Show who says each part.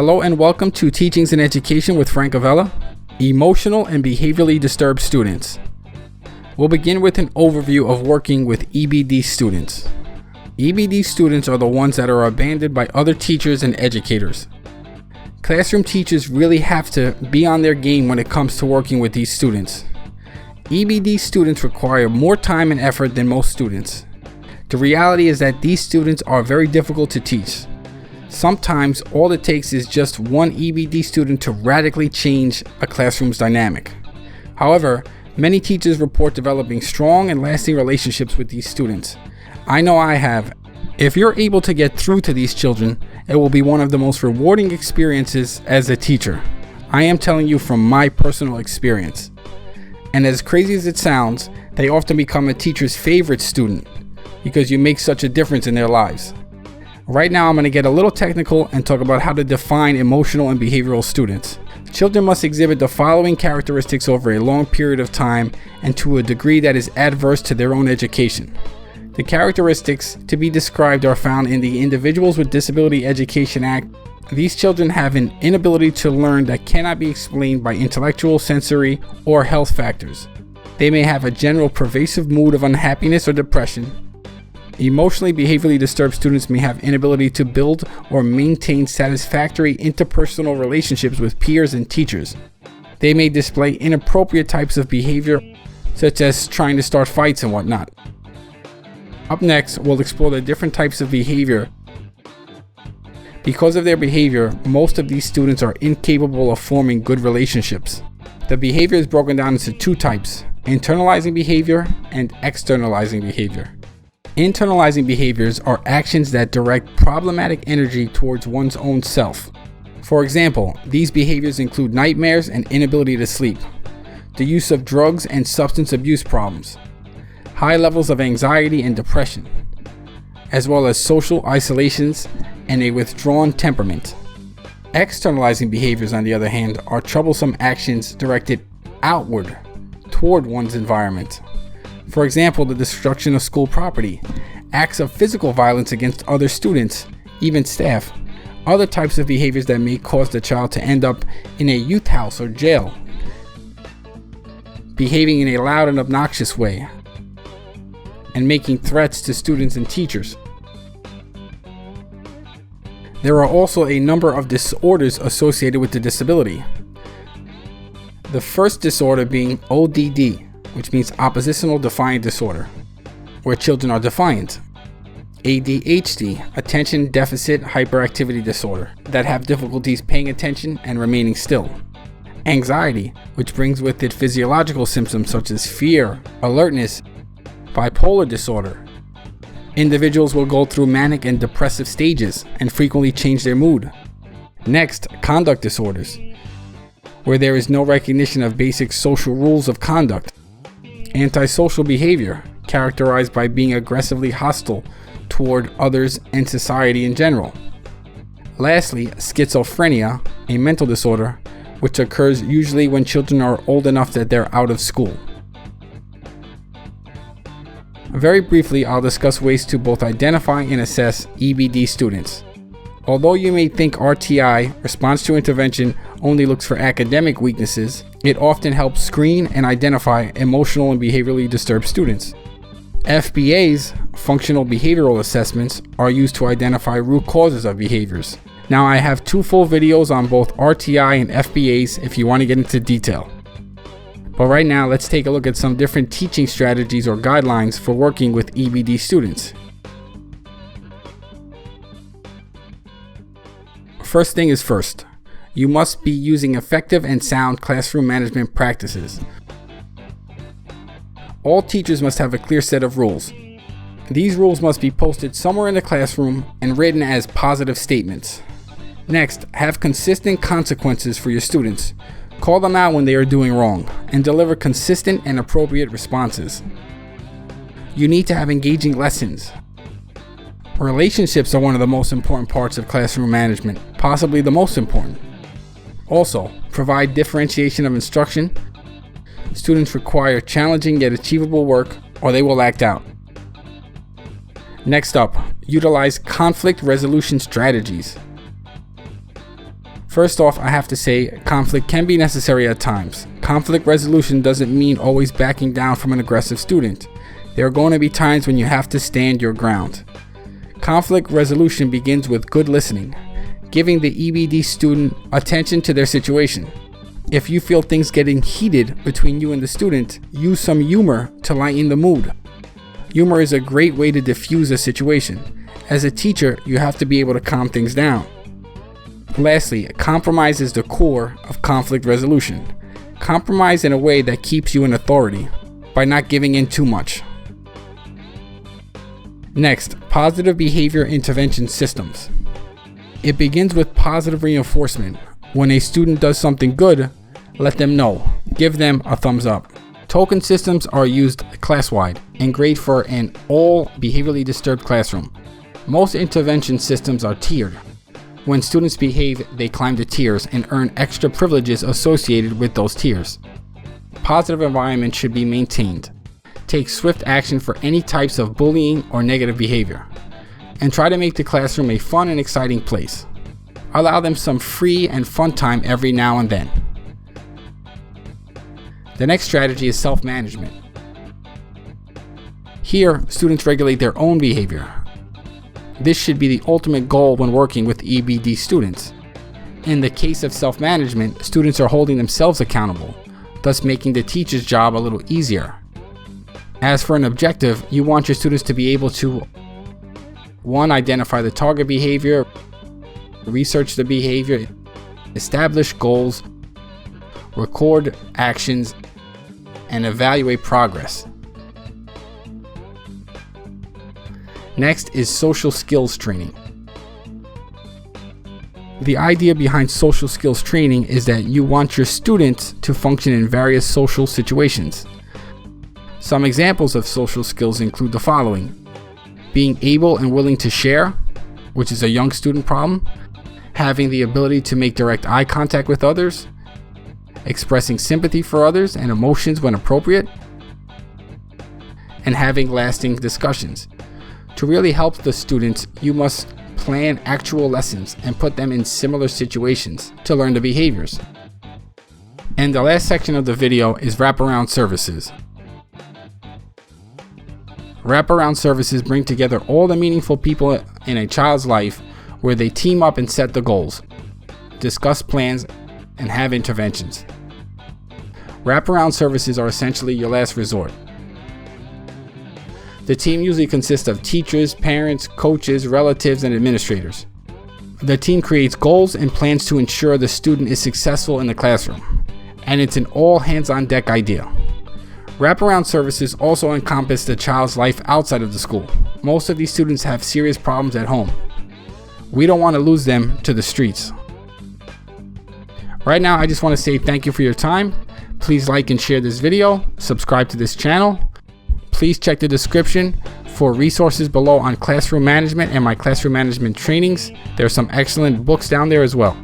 Speaker 1: Hello and welcome to Teachings in Education with Frank Avella, Emotional and Behaviorally Disturbed Students. We'll begin with an overview of working with EBD students. EBD students are the ones that are abandoned by other teachers and educators. Classroom teachers really have to be on their game when it comes to working with these students. EBD students require more time and effort than most students. The reality is that these students are very difficult to teach. Sometimes all it takes is just one EBD student to radically change a classroom's dynamic. However, many teachers report developing strong and lasting relationships with these students. I know I have. If you're able to get through to these children, it will be one of the most rewarding experiences as a teacher. I am telling you from my personal experience. And as crazy as it sounds, they often become a teacher's favorite student because you make such a difference in their lives. Right now, I'm going to get a little technical and talk about how to define emotional and behavioral students. Children must exhibit the following characteristics over a long period of time and to a degree that is adverse to their own education. The characteristics to be described are found in the Individuals with Disability Education Act. These children have an inability to learn that cannot be explained by intellectual, sensory, or health factors. They may have a general pervasive mood of unhappiness or depression. Emotionally behaviorally disturbed students may have inability to build or maintain satisfactory interpersonal relationships with peers and teachers. They may display inappropriate types of behavior, such as trying to start fights and whatnot. Up next, we'll explore the different types of behavior. Because of their behavior, most of these students are incapable of forming good relationships. The behavior is broken down into two types: internalizing behavior and externalizing behavior. Internalizing behaviors are actions that direct problematic energy towards one's own self. For example, these behaviors include nightmares and inability to sleep, the use of drugs and substance abuse problems, high levels of anxiety and depression, as well as social isolations and a withdrawn temperament. Externalizing behaviors, on the other hand, are troublesome actions directed outward toward one's environment. For example, the destruction of school property, acts of physical violence against other students, even staff, other types of behaviors that may cause the child to end up in a youth house or jail, behaving in a loud and obnoxious way, and making threats to students and teachers. There are also a number of disorders associated with the disability. The first disorder being ODD, which means oppositional defiant disorder, where children are defiant. ADHD, attention deficit hyperactivity disorder, that have difficulties paying attention and remaining still. Anxiety, which brings with it physiological symptoms such as fear, alertness. Bipolar disorder. Individuals will go through manic and depressive stages and frequently change their mood. Next, conduct disorders, where there is no recognition of basic social rules of conduct. Antisocial behavior, characterized by being aggressively hostile toward others and society in general. Lastly, schizophrenia, a mental disorder, which occurs usually when children are old enough that they're out of school. Very briefly, I'll discuss ways to both identify and assess EBD students. Although you may think RTI, response to intervention, only looks for academic weaknesses, it often helps screen and identify emotional and behaviorally disturbed students. FBAs, functional behavioral assessments, are used to identify root causes of behaviors. Now, I have two full videos on both RTI and FBAs if you want to get into detail. But right now, let's take a look at some different teaching strategies or guidelines for working with EBD students. First thing is first, you must be using effective and sound classroom management practices. All teachers must have a clear set of rules. These rules must be posted somewhere in the classroom and written as positive statements. Next, have consistent consequences for your students. Call them out when they are doing wrong and deliver consistent and appropriate responses. You need to have engaging lessons. Relationships are one of the most important parts of classroom management, possibly the most important. Also, provide differentiation of instruction. Students require challenging yet achievable work, or they will act out. Next up, utilize conflict resolution strategies. First off, I have to say conflict can be necessary at times. Conflict resolution doesn't mean always backing down from an aggressive student. There are going to be times when you have to stand your ground. Conflict resolution begins with good listening, giving the EBD student attention to their situation. If you feel things getting heated between you and the student, use some humor to lighten the mood. Humor is a great way to diffuse a situation. As a teacher, you have to be able to calm things down. Lastly, compromise is the core of conflict resolution. Compromise in a way that keeps you in authority by not giving in too much. Next, positive behavior intervention systems. It begins with positive reinforcement. When a student does something good, let them know. Give them a thumbs up. Token systems are used class-wide and great for an all behaviorally disturbed classroom. Most intervention systems are tiered. When students behave, they climb the tiers and earn extra privileges associated with those tiers. Positive environment should be maintained. Take swift action for any types of bullying or negative behavior. And try to make the classroom a fun and exciting place. Allow them some free and fun time every now and then. The next strategy is self-management. Here, students regulate their own behavior. This should be the ultimate goal when working with EBD students. In the case of self-management, students are holding themselves accountable, thus making the teacher's job a little easier. As for an objective, you want your students to be able to 1. Identify the target behavior, research the behavior, establish goals, record actions, and evaluate progress. Next is social skills training. The idea behind social skills training is that you want your students to function in various social situations. Some examples of social skills include the following: being able and willing to share, which is a young student problem, having the ability to make direct eye contact with others, expressing sympathy for others and emotions when appropriate, and having lasting discussions. To really help the students, you must plan actual lessons and put them in similar situations to learn the behaviors. And the last section of the video is Wraparound Services. Wraparound Services bring together all the meaningful people in a child's life where they team up and set the goals, discuss plans, and have interventions. Wraparound services are essentially your last resort. The team usually consists of teachers, parents, coaches, relatives, and administrators. The team creates goals and plans to ensure the student is successful in the classroom, and it's an all-hands-on-deck idea. Wraparound services also encompass the child's life outside of the school. Most of these students have serious problems at home. We don't want to lose them to the streets. Right now, I just want to say thank you for your time. Please like and share this video, subscribe to this channel. Please check the description for resources below on classroom management and my classroom management trainings. There are some excellent books down there as well.